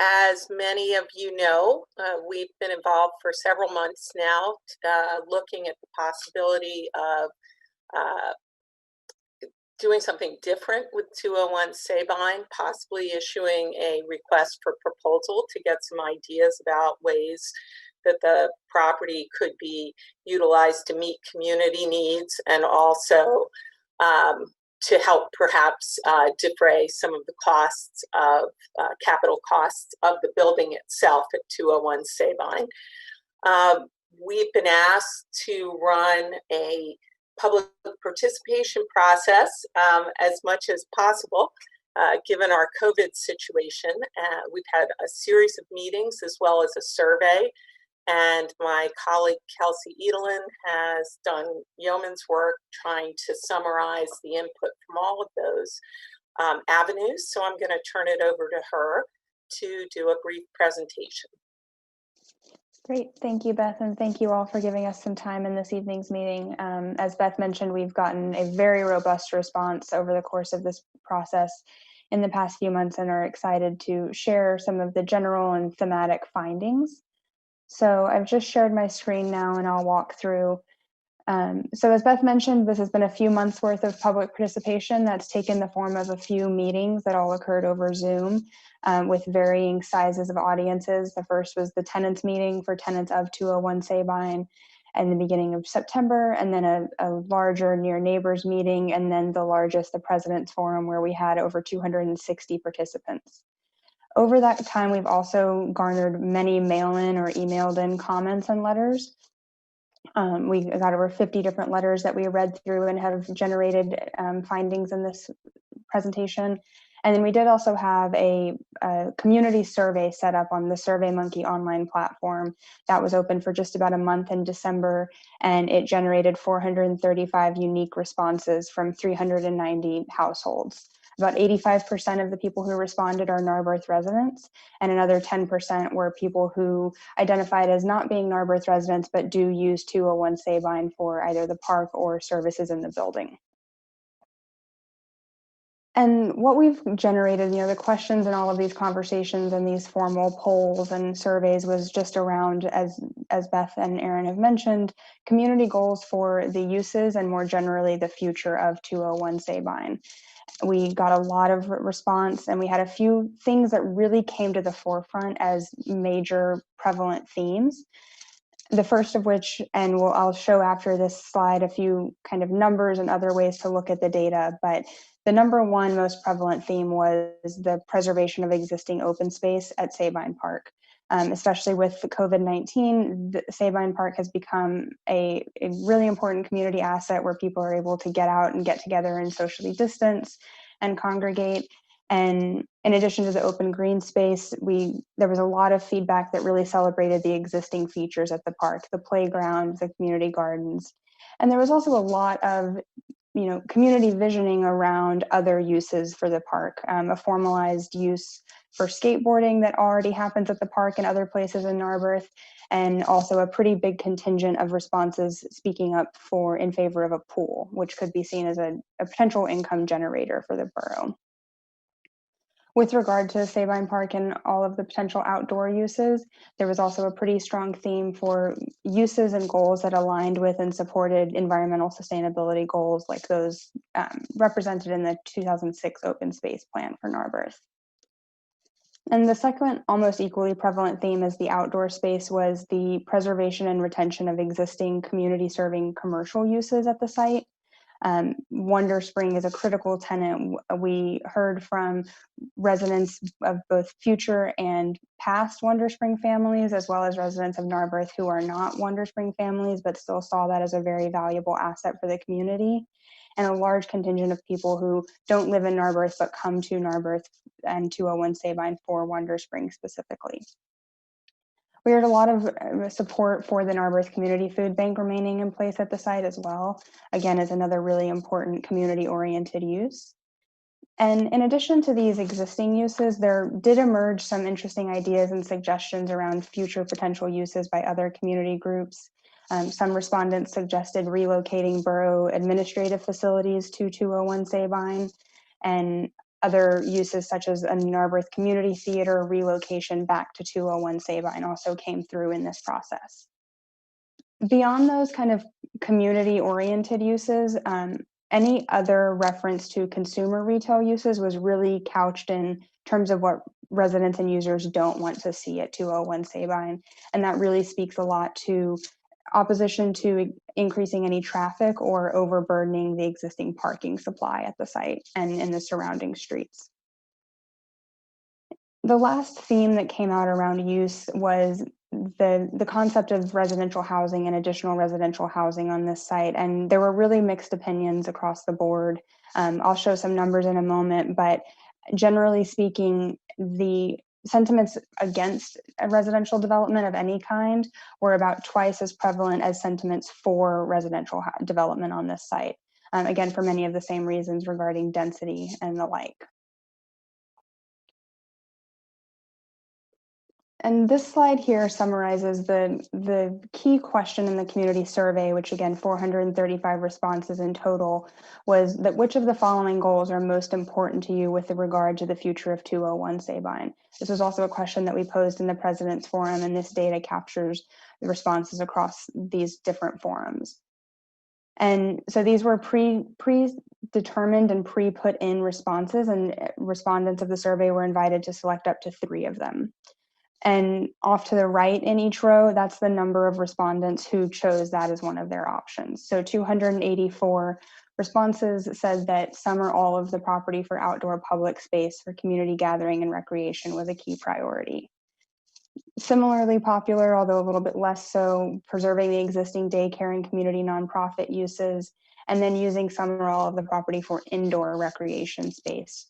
As many of you know, we've been involved for several months now, looking at the possibility of uh, doing something different with 201 Sabine, possibly issuing a request for proposal to get some ideas about ways that the property could be utilized to meet community needs, and also to help perhaps defray some of the costs of capital costs of the building itself at 201 Sabine. We've been asked to run a public participation process as much as possible, given our COVID situation. We've had a series of meetings as well as a survey, and my colleague Kelsey Edelin has done yeoman's work trying to summarize the input from all of those avenues. So I'm going to turn it over to her to do a brief presentation. Great, thank you, Beth, and thank you all for giving us some time in this evening's meeting. As Beth mentioned, we've gotten a very robust response over the course of this process in the past few months and are excited to share some of the general and thematic findings. So I've just shared my screen now and I'll walk through. So as Beth mentioned, this has been a few months worth of public participation that's taken the form of a few meetings that all occurred over Zoom with varying sizes of audiences. The first was the tenants meeting for tenants of 201 Sabine in the beginning of September, and then a larger near neighbors meeting, and then the largest, the President's Forum, where we had over 260 participants. Over that time, we've also garnered many mail-in or emailed-in comments and letters. We got over 50 different letters that we read through and have generated findings in this presentation. And then we did also have a community survey set up on the SurveyMonkey online platform that was open for just about a month in December, and it generated 435 unique responses from 390 households. About 85% of the people who responded are Narberth residents, and another 10% were people who identified as not being Narberth residents, but do use 201 Sabine for either the park or services in the building. And what we've generated, the questions in all of these conversations and these formal polls and surveys was just around, as Beth and Aaron have mentioned, community goals for the uses and more generally the future of 201 Sabine. We got a lot of response, and we had a few things that really came to the forefront as major prevalent themes. The first of which, and I'll show after this slide a few kind of numbers and other ways to look at the data, but the number one most prevalent theme was the preservation of existing open space at Sabine Park. Especially with the COVID-19, the Sabine Park has become a really important community asset where people are able to get out and get together and socially distance and congregate. And in addition to the open green space, there was a lot of feedback that really celebrated the existing features at the park, the playground, the community gardens. And there was also a lot of community visioning around other uses for the park, a formalized use for skateboarding that already happens at the park and other places in Narberth, and also a pretty big contingent of responses speaking up in favor of a pool, which could be seen as a potential income generator for the borough. With regard to Sabine Park and all of the potential outdoor uses, there was also a pretty strong theme for uses and goals that aligned with and supported environmental sustainability goals like those represented in the 2006 Open Space Plan for Narberth. And the second, almost equally prevalent theme as the outdoor space was the preservation and retention of existing community-serving commercial uses at the site. Wonder Spring is a critical tenant. We heard from residents of both future and past Wonder Spring families, as well as residents of Narberth who are not Wonder Spring families, but still saw that as a very valuable asset for the community. And a large contingent of people who don't live in Narberth, but come to Narberth and 201 Sabine for Wonder Spring specifically. We heard a lot of support for the Narberth Community Food Bank remaining in place at the site as well, again, as another really important community-oriented use. And in addition to these existing uses, there did emerge some interesting ideas and suggestions around future potential uses by other community groups. Some respondents suggested relocating borough administrative facilities to 201 Sabine, and other uses such as a Narberth community theater relocation back to 201 Sabine also came through in this process. Beyond those kind of community-oriented uses, any other reference to consumer retail uses was really couched in terms of what residents and users don't want to see at 201 Sabine. And that really speaks a lot to opposition to increasing any traffic or overburdening the existing parking supply at the site and in the surrounding streets. The last theme that came out around use was the concept of residential housing and additional residential housing on this site. And there were really mixed opinions across the board. I'll show some numbers in a moment, but generally speaking, the sentiments against a residential development of any kind were about twice as prevalent as sentiments for residential development on this site. Again, for many of the same reasons regarding density and the like. And this slide here summarizes the key question in the community survey, which again, 435 responses in total, was that which of the following goals are most important to you with regard to the future of 201 Sabine? This was also a question that we posed in the President's Forum, and this data captures the responses across these different forums. And so these were predetermined and pre-put in responses, and respondents of the survey were invited to select up to 3 of them. And off to the right in each row, that's the number of respondents who chose that as one of their options. So 284 responses said that some or all of the property for outdoor public space for community gathering and recreation was a key priority. Similarly popular, although a little bit less so, preserving the existing daycare and community nonprofit uses, and then using some or all of the property for indoor recreation space.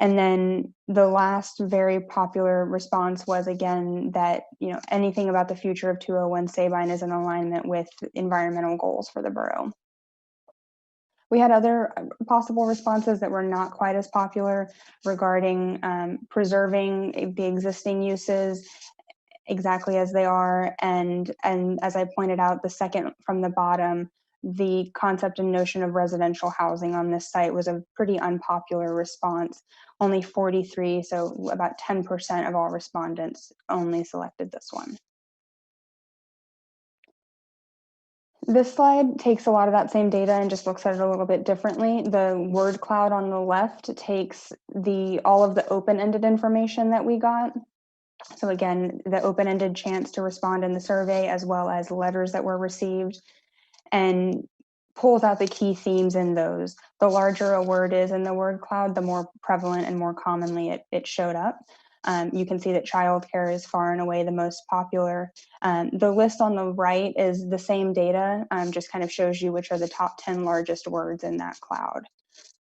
And then the last very popular response was, again, that anything about the future of 201 Sabine is in alignment with environmental goals for the borough. We had other possible responses that were not quite as popular regarding preserving the existing uses exactly as they are, and as I pointed out, the second from the bottom, the concept and notion of residential housing on this site was a pretty unpopular response. Only 43, so about 10% of all respondents only selected this one. This slide takes a lot of that same data and just looks at it a little bit differently. The word cloud on the left takes all of the open-ended information that we got. So again, the open-ended chance to respond in the survey, as well as letters that were received, and pulls out the key themes in those. The larger a word is in the word cloud, the more prevalent and more commonly it showed up. You can see that childcare is far and away the most popular. The list on the right is the same data, just kind of shows you which are the top 10 largest words in that cloud.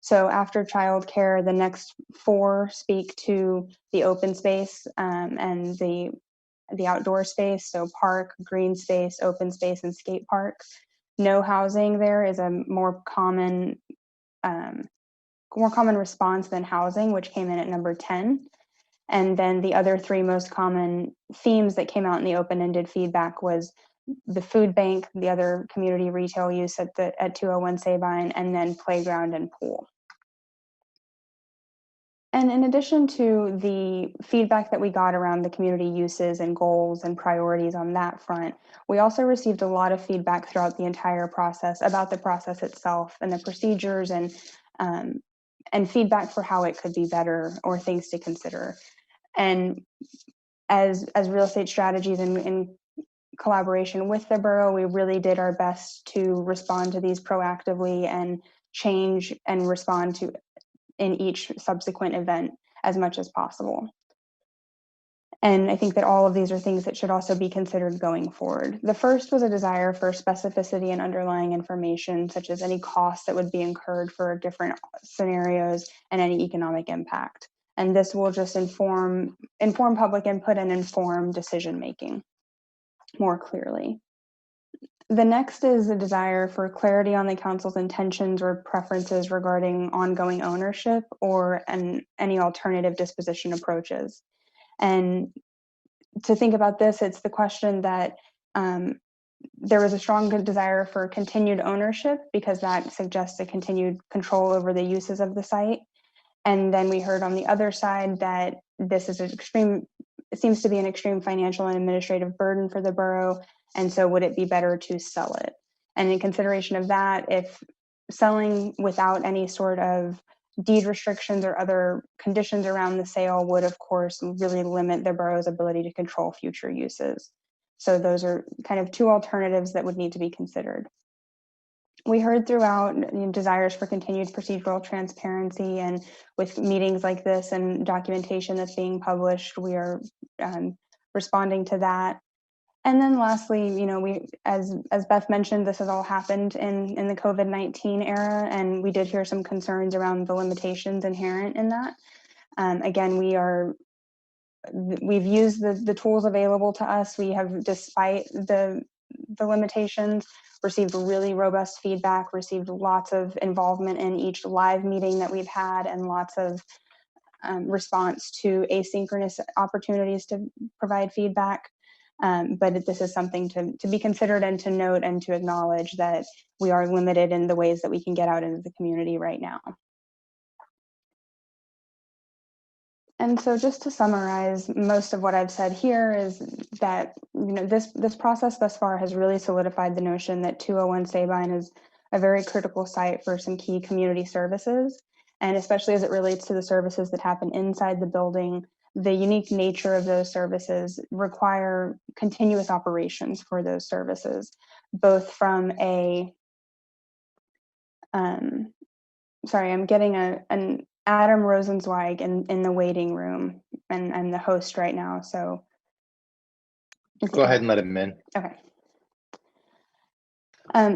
So after childcare, the next 4 speak to the open space and the outdoor space, so park, green space, open space, and skate park. No housing there is a more common response than housing, which came in at number 10. And then the other 3 most common themes that came out in the open-ended feedback was the food bank, the other community retail use at 201 Sabine, and then playground and pool. And in addition to the feedback that we got around the community uses and goals and priorities on that front, we also received a lot of feedback throughout the entire process about the process itself and the procedures, and feedback for how it could be better or things to consider. And as real estate strategies in collaboration with the borough, we really did our best to respond to these proactively and change and respond to in each subsequent event as much as possible. And I think that all of these are things that should also be considered going forward. The first was a desire for specificity and underlying information, such as any costs that would be incurred for different scenarios and any economic impact. And this will just inform public input and inform decision-making more clearly. The next is a desire for clarity on the council's intentions or preferences regarding ongoing ownership or any alternative disposition approaches. And to think about this, it's the question that there was a strong desire for continued ownership because that suggests a continued control over the uses of the site. And then we heard on the other side that this is it seems to be an extreme financial and administrative burden for the borough. And so would it be better to sell it? And in consideration of that, if selling without any sort of deed restrictions or other conditions around the sale would, of course, really limit the borough's ability to control future uses. So those are kind of two alternatives that would need to be considered. We heard throughout desires for continued procedural transparency, and with meetings like this and documentation that's being published, we are responding to that. And then lastly, we, as Beth mentioned, this has all happened in the COVID-19 era, and we did hear some concerns around the limitations inherent in that. Again, we've used the tools available to us. We have, despite the limitations, received really robust feedback, received lots of involvement in each live meeting that we've had, and lots of response to asynchronous opportunities to provide feedback. But this is something to be considered and to note and to acknowledge that we are limited in the ways that we can get out into the community right now. And so just to summarize, most of what I've said here is that this process thus far has really solidified the notion that 201 Sabine is a very critical site for some key community services, and especially as it relates to the services that happen inside the building. The unique nature of those services require continuous operations for those services, both from a, sorry, I'm getting an Adam Rosenzweig in the waiting room, and I'm the host right now, so. Go ahead and let him in. Okay.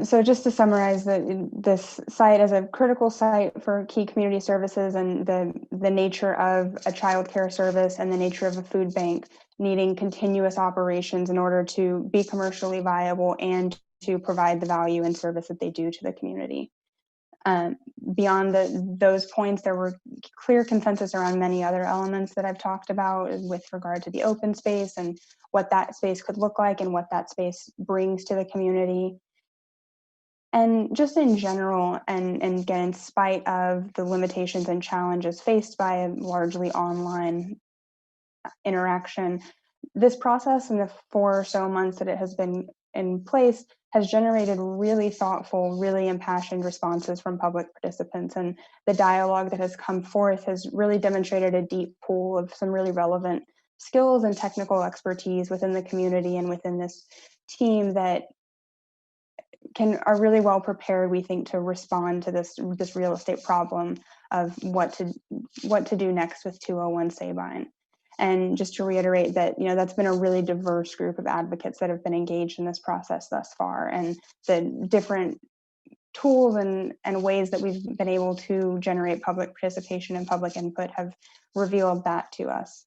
So just to summarize, this site is a critical site for key community services, and the nature of a child care service and the nature of a food bank needing continuous operations in order to be commercially viable and to provide the value and service that they do to the community. Beyond those points, there were clear consensus around many other elements that I've talked about with regard to the open space and what that space could look like and what that space brings to the community. And just in general, and again, in spite of the limitations and challenges faced by a largely online interaction, this process in the 4 or so months that it has been in place has generated really thoughtful, really impassioned responses from public participants. And the dialogue that has come forth has really demonstrated a deep pool of some really relevant skills and technical expertise within the community and within this team that are really well prepared, we think, to respond to this real estate problem of what to do next with 201 Sabine. And just to reiterate that, that's been a really diverse group of advocates that have been engaged in this process thus far, and the different tools and ways that we've been able to generate public participation and public input have revealed that to us.